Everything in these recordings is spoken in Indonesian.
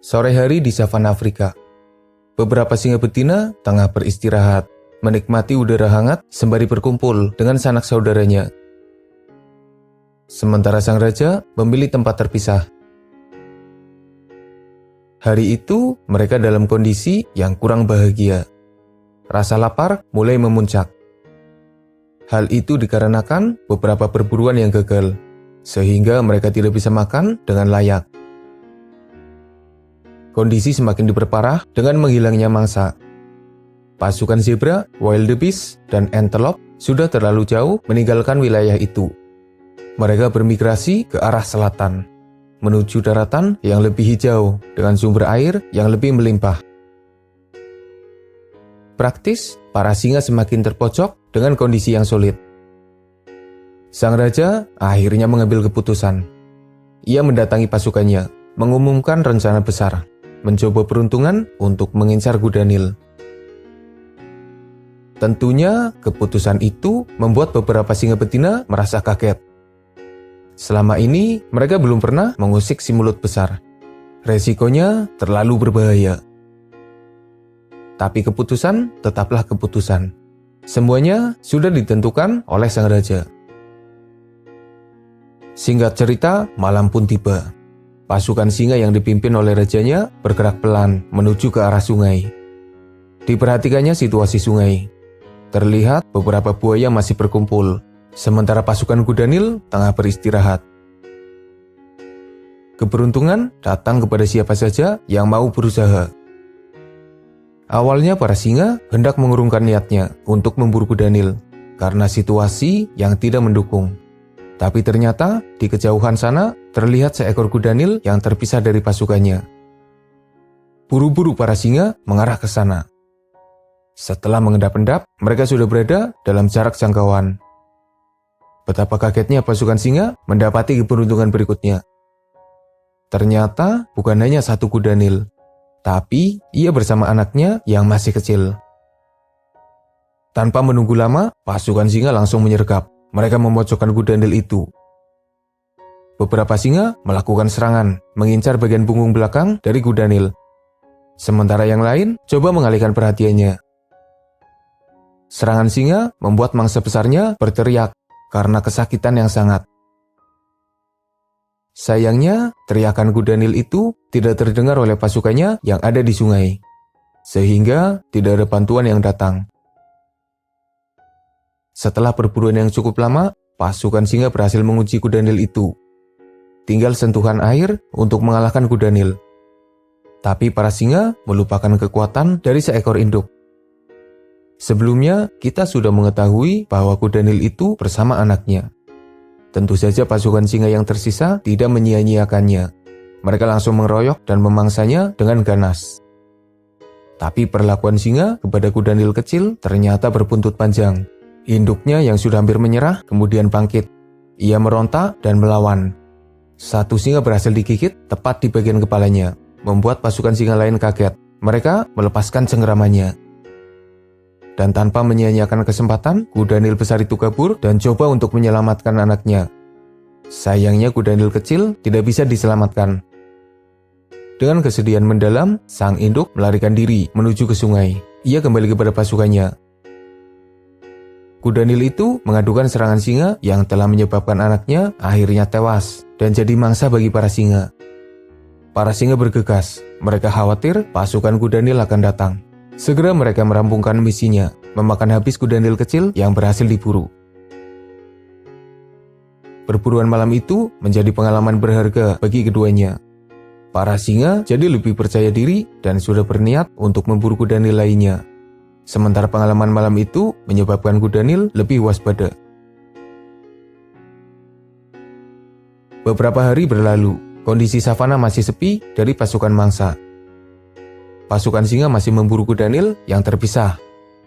Sore hari di savana Afrika. Beberapa singa betina tengah beristirahat, menikmati udara hangat sembari berkumpul dengan sanak saudaranya. Sementara sang raja memilih tempat terpisah. Hari itu, mereka dalam kondisi yang kurang bahagia. Rasa lapar mulai memuncak. Hal itu dikarenakan beberapa perburuan yang gagal, sehingga mereka tidak bisa makan dengan layak. Kondisi semakin diperparah dengan menghilangnya mangsa. Pasukan zebra, wildebeest, dan antelope sudah terlalu jauh meninggalkan wilayah itu. Mereka bermigrasi ke arah selatan, menuju daratan yang lebih hijau dengan sumber air yang lebih melimpah. Praktis, para singa semakin terpojok dengan kondisi yang sulit. Sang raja akhirnya mengambil keputusan. Ia mendatangi pasukannya, mengumumkan rencana besar, mencoba peruntungan untuk mengincar kuda Nil. Tentunya, keputusan itu membuat beberapa singa betina merasa kaget. Selama ini, mereka belum pernah mengusik si mulut besar. Resikonya terlalu berbahaya. Tapi keputusan tetaplah keputusan. Semuanya sudah ditentukan oleh sang raja. Singkat cerita, malam pun tiba. Pasukan singa yang dipimpin oleh rajanya bergerak pelan menuju ke arah sungai. Diperhatikannya situasi sungai. Terlihat beberapa buaya masih berkumpul, sementara pasukan kuda Nil tengah beristirahat. Keberuntungan datang kepada siapa saja yang mau berusaha. Awalnya para singa hendak mengurungkan niatnya untuk memburu kuda Nil karena situasi yang tidak mendukung. Tapi ternyata di kejauhan sana terlihat seekor kuda Nil yang terpisah dari pasukannya. Buru-buru para singa mengarah ke sana. Setelah mengendap-endap, mereka sudah berada dalam jarak jangkauan. Betapa kagetnya pasukan singa mendapati keberuntungan berikutnya. Ternyata bukan hanya satu kuda Nil, tapi ia bersama anaknya yang masih kecil. Tanpa menunggu lama, pasukan singa langsung menyergap. Mereka memojokkan kuda Nil itu. Beberapa singa melakukan serangan, mengincar bagian punggung belakang dari kuda Nil. Sementara yang lain coba mengalihkan perhatiannya. Serangan singa membuat mangsa besarnya berteriak karena kesakitan yang sangat. Sayangnya, teriakan kuda Nil itu tidak terdengar oleh pasukannya yang ada di sungai, sehingga tidak ada bantuan yang datang. Setelah perburuan yang cukup lama, pasukan singa berhasil menguji kuda Nil itu. Tinggal sentuhan air untuk mengalahkan kuda Nil. Tapi para singa melupakan kekuatan dari seekor induk. Sebelumnya, kita sudah mengetahui bahwa kuda Nil itu bersama anaknya. Tentu saja pasukan singa yang tersisa tidak menyia-nyiakannya. Mereka langsung mengeroyok dan memangsanya dengan ganas. Tapi perlakuan singa kepada kuda Nil kecil ternyata berbuntut panjang. Induknya yang sudah hampir menyerah kemudian bangkit. Ia meronta dan melawan. Satu singa berhasil digigit tepat di bagian kepalanya, membuat pasukan singa lain kaget. Mereka melepaskan cengkeramannya. Dan tanpa menyia-nyiakan kesempatan, kuda Nil besar itu kabur dan coba untuk menyelamatkan anaknya. Sayangnya kuda Nil kecil tidak bisa diselamatkan. Dengan kesedihan mendalam, sang induk melarikan diri menuju ke sungai. Ia kembali kepada pasukannya. Kuda Nil itu mengadukan serangan singa yang telah menyebabkan anaknya akhirnya tewas dan jadi mangsa bagi para singa. Para singa bergegas, mereka khawatir pasukan kuda Nil akan datang. Segera mereka merampungkan misinya, memakan habis kuda Nil kecil yang berhasil diburu. Perburuan malam itu menjadi pengalaman berharga bagi keduanya. Para singa jadi lebih percaya diri dan sudah berniat untuk memburu kuda Nil lainnya. Sementara pengalaman malam itu menyebabkan kuda Nil lebih waspada. Beberapa hari berlalu, kondisi savana masih sepi dari pasukan mangsa. Pasukan singa masih memburu kuda Nil yang terpisah.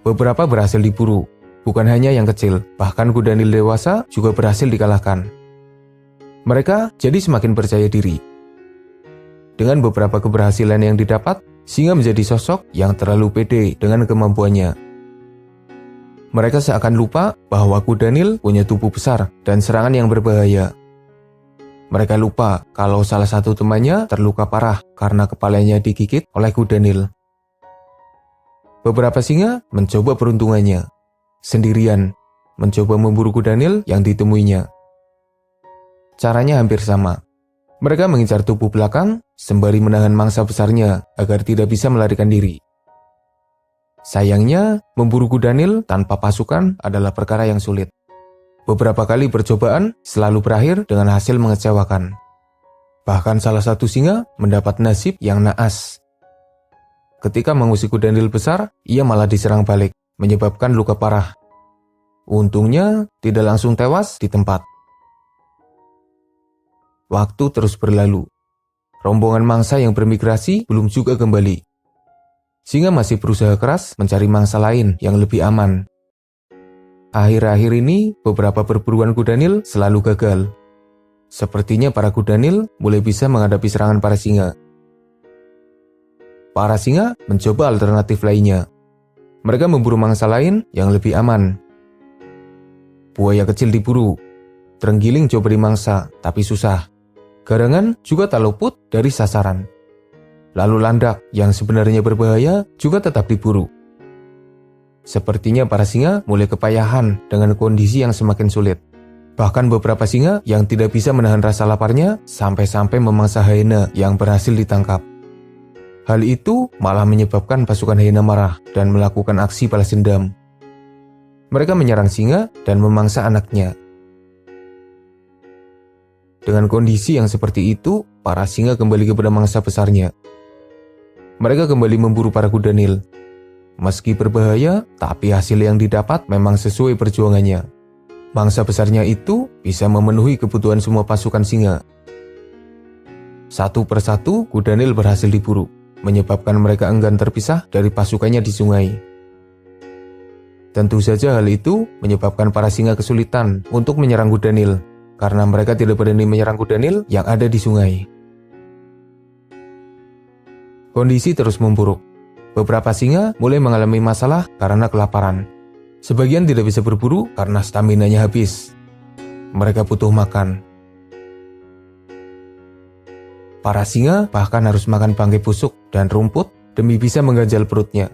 Beberapa berhasil diburu, bukan hanya yang kecil, bahkan kuda Nil dewasa juga berhasil dikalahkan. Mereka jadi semakin percaya diri. Dengan beberapa keberhasilan yang didapat, singa menjadi sosok yang terlalu pede dengan kemampuannya. Mereka seakan lupa bahwa kuda Nil punya tubuh besar dan serangan yang berbahaya. Mereka lupa kalau salah satu temannya terluka parah karena kepalanya digigit oleh kuda Nil. Beberapa singa mencoba peruntungannya, sendirian, mencoba memburu kuda Nil yang ditemuinya. Caranya hampir sama. Mereka mengincar tubuh belakang sembari menahan mangsa besarnya agar tidak bisa melarikan diri. Sayangnya, memburu kuda Nil tanpa pasukan adalah perkara yang sulit. Beberapa kali percobaan selalu berakhir dengan hasil mengecewakan. Bahkan salah satu singa mendapat nasib yang naas. Ketika mengusik kuda Nil besar, ia malah diserang balik, menyebabkan luka parah. Untungnya, tidak langsung tewas di tempat. Waktu terus berlalu. Rombongan mangsa yang bermigrasi belum juga kembali. Singa masih berusaha keras mencari mangsa lain yang lebih aman. Akhir-akhir ini, beberapa perburuan kuda Nil selalu gagal. Sepertinya para kuda Nil mulai bisa menghadapi serangan para singa. Para singa mencoba alternatif lainnya. Mereka memburu mangsa lain yang lebih aman. Buaya kecil diburu. Terenggiling coba dimangsa, tapi susah. Garangan juga tak luput dari sasaran. Lalu landak yang sebenarnya berbahaya juga tetap diburu. Sepertinya para singa mulai kepayahan dengan kondisi yang semakin sulit. Bahkan beberapa singa yang tidak bisa menahan rasa laparnya sampai-sampai memangsa hyena yang berhasil ditangkap. Hal itu malah menyebabkan pasukan hyena marah dan melakukan aksi balas dendam. Mereka menyerang singa dan memangsa anaknya. Dengan kondisi yang seperti itu, para singa kembali kepada mangsa besarnya. Mereka kembali memburu para kuda Nil. Meski berbahaya, tapi hasil yang didapat memang sesuai perjuangannya. Mangsa besarnya itu bisa memenuhi kebutuhan semua pasukan singa. Satu persatu, kuda Nil berhasil diburu, menyebabkan mereka enggan terpisah dari pasukannya di sungai. Tentu saja hal itu menyebabkan para singa kesulitan untuk menyerang kuda Nil, karena mereka tidak berani menyerang kuda Nil yang ada di sungai. Kondisi terus memburuk. Beberapa singa mulai mengalami masalah karena kelaparan. Sebagian tidak bisa berburu karena stamina-nya habis. Mereka butuh makan. Para singa bahkan harus makan bangkai busuk dan rumput demi bisa mengganjal perutnya.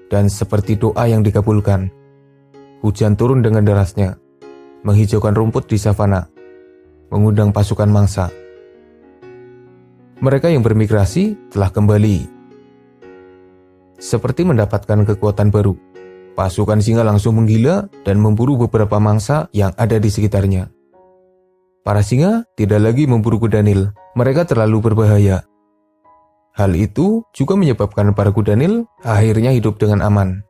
Dan seperti doa yang dikabulkan, hujan turun dengan derasnya, menghijaukan rumput di savana, mengundang pasukan mangsa. Mereka yang bermigrasi telah kembali. Seperti mendapatkan kekuatan baru, pasukan singa langsung menggila dan memburu beberapa mangsa yang ada di sekitarnya. Para singa tidak lagi memburu kuda Nil, mereka terlalu berbahaya. Hal itu juga menyebabkan para kuda Nil akhirnya hidup dengan aman.